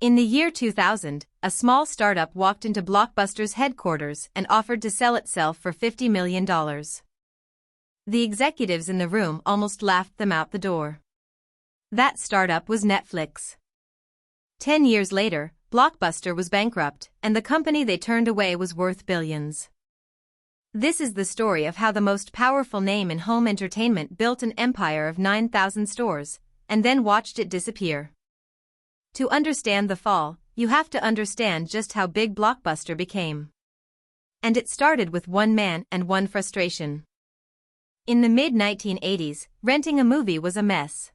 In the year 2000, a small startup walked into Blockbuster's headquarters and offered to sell itself for $50 million. The executives in the room almost laughed them out the door. That startup was Netflix. 10 years later, Blockbuster was bankrupt, and the company they turned away was worth billions. This is the story of how the most powerful name in home entertainment built an empire of 9,000 stores, and then watched it disappear. To understand the fall, you have to understand just how big Blockbuster became. And it started with one man and one frustration. In the mid-1980s, renting a movie was a mess.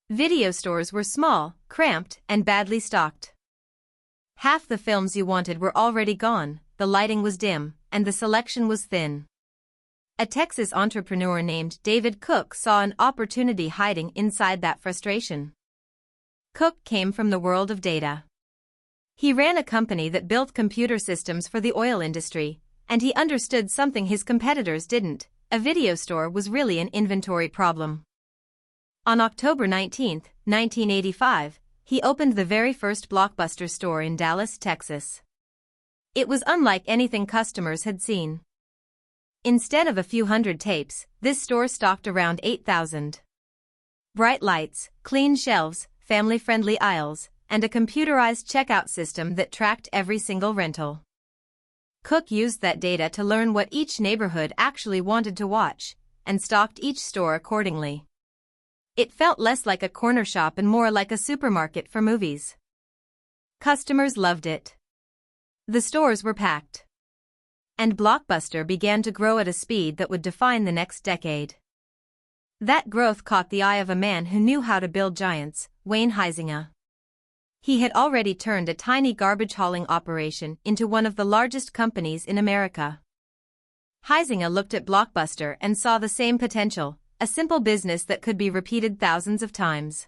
Video stores were small, cramped, and badly stocked. Half the films you wanted were already gone, the lighting was dim, and the selection was thin. A Texas entrepreneur named David Cook saw an opportunity hiding inside that frustration. Cook came from the world of data. He ran a company that built computer systems for the oil industry, and he understood something his competitors didn't: a video store was really an inventory problem. On October 19, 1985, he opened the very first Blockbuster store in Dallas, Texas. It was unlike anything customers had seen. Instead of a few hundred tapes, this store stocked around 8,000. Bright lights, clean shelves, family-friendly aisles, and a computerized checkout system that tracked every single rental. Cook used that data to learn what each neighborhood actually wanted to watch, and stocked each store accordingly. It felt less like a corner shop and more like a supermarket for movies. Customers loved it. The stores were packed. And Blockbuster began to grow at a speed that would define the next decade. That growth caught the eye of a man who knew how to build giants, Wayne Huizenga. He had already turned a tiny garbage hauling operation into one of the largest companies in America. Huizenga looked at Blockbuster and saw the same potential: a simple business that could be repeated thousands of times.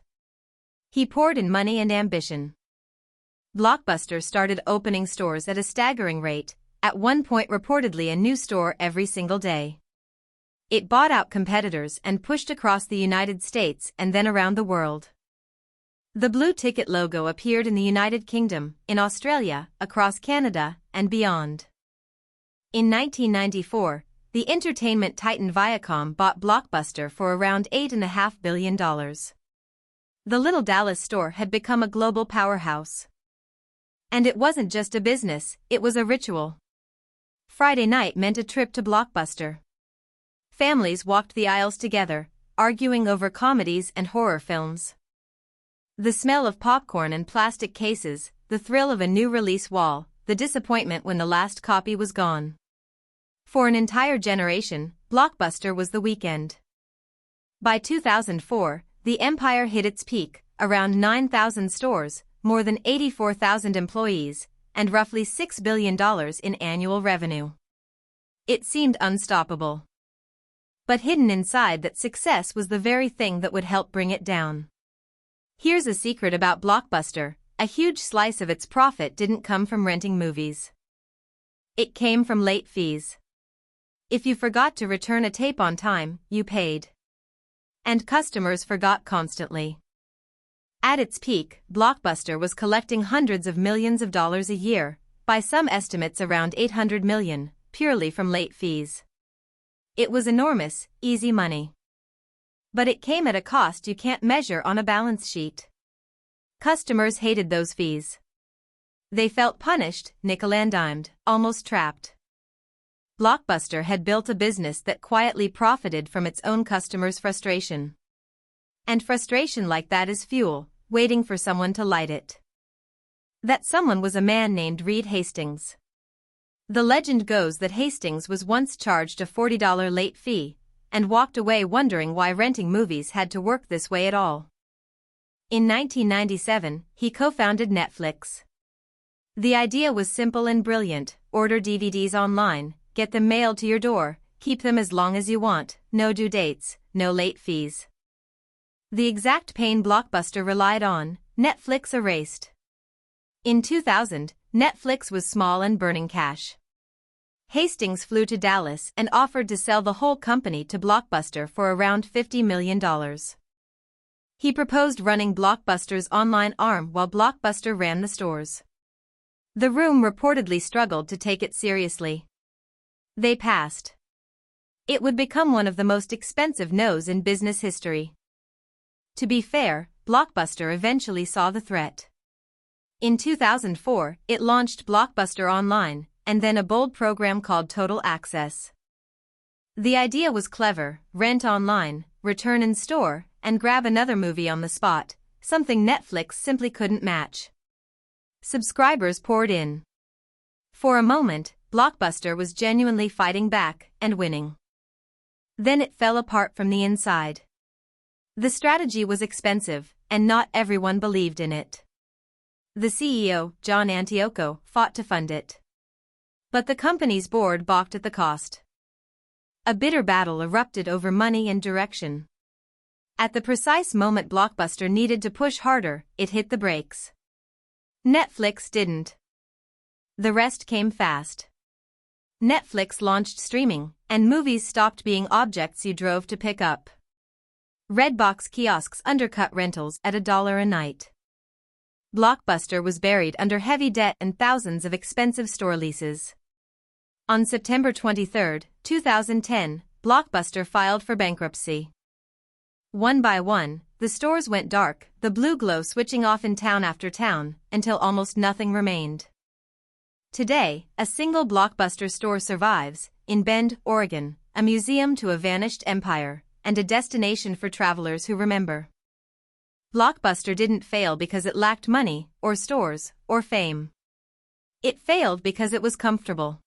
He poured in money and ambition. Blockbuster started opening stores at a staggering rate, at one point reportedly a new store every single day. It bought out competitors and pushed across the United States and then around the world. The blue ticket logo appeared in the United Kingdom, in Australia, across Canada, and beyond. In 1994, the entertainment titan Viacom bought Blockbuster for around $8.5 billion. The little Dallas store had become a global powerhouse. And it wasn't just a business, it was a ritual. Friday night meant a trip to Blockbuster. Families walked the aisles together, arguing over comedies and horror films. The smell of popcorn and plastic cases, the thrill of a new release wall, the disappointment when the last copy was gone. For an entire generation, Blockbuster was the weekend. By 2004, the empire hit its peak: around 9,000 stores, more than 84,000 employees, and roughly $6 billion in annual revenue. It seemed unstoppable. But hidden inside that success was the very thing that would help bring it down. Here's a secret about Blockbuster: a huge slice of its profit didn't come from renting movies. It came from late fees. If you forgot to return a tape on time, you paid. And customers forgot constantly. At its peak, Blockbuster was collecting hundreds of millions of dollars a year, by some estimates around $800 million, purely from late fees. It was enormous, easy money. But it came at a cost you can't measure on a balance sheet. Customers hated those fees. They felt punished, nickel-and-dimed, almost trapped. Blockbuster had built a business that quietly profited from its own customers' frustration. And frustration like that is fuel, waiting for someone to light it. That someone was a man named Reed Hastings. The legend goes that Hastings was once charged a $40 late fee, and walked away wondering why renting movies had to work this way at all. In 1997, he co-founded Netflix. The idea was simple and brilliant: order DVDs online, get them mailed to your door, keep them as long as you want, no due dates, no late fees. The exact pain Blockbuster relied on, Netflix erased. In 2000, Netflix was small and burning cash. Hastings flew to Dallas and offered to sell the whole company to Blockbuster for around $50 million. He proposed running Blockbuster's online arm while Blockbuster ran the stores. The room reportedly struggled to take it seriously. They passed. It would become one of the most expensive no's in business history. To be fair, Blockbuster eventually saw the threat. In 2004, it launched Blockbuster Online, and then a bold program called Total Access. The idea was clever: rent online, return in store, and grab another movie on the spot, something Netflix simply couldn't match. Subscribers poured in. For a moment, Blockbuster was genuinely fighting back and winning. Then it fell apart from the inside. The strategy was expensive, and not everyone believed in it. The CEO, John Antioco, fought to fund it. But the company's board balked at the cost. A bitter battle erupted over money and direction. At the precise moment Blockbuster needed to push harder, it hit the brakes. Netflix didn't. The rest came fast. Netflix launched streaming, and movies stopped being objects you drove to pick up. Redbox kiosks undercut rentals at $1 a night. Blockbuster was buried under heavy debt and thousands of expensive store leases. On September 23, 2010, Blockbuster filed for bankruptcy. One by one, the stores went dark, the blue glow switching off in town after town, until almost nothing remained. Today, a single Blockbuster store survives, in Bend, Oregon, a museum to a vanished empire, and a destination for travelers who remember. Blockbuster didn't fail because it lacked money, or stores, or fame. It failed because it was comfortable.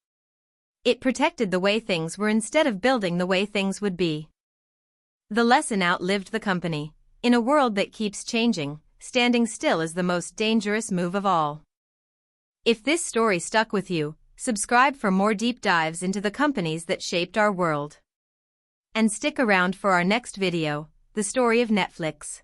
It protected the way things were instead of building the way things would be. The lesson outlived the company. In a world that keeps changing, standing still is the most dangerous move of all. If this story stuck with you, subscribe for more deep dives into the companies that shaped our world. And stick around for our next video, the story of Netflix.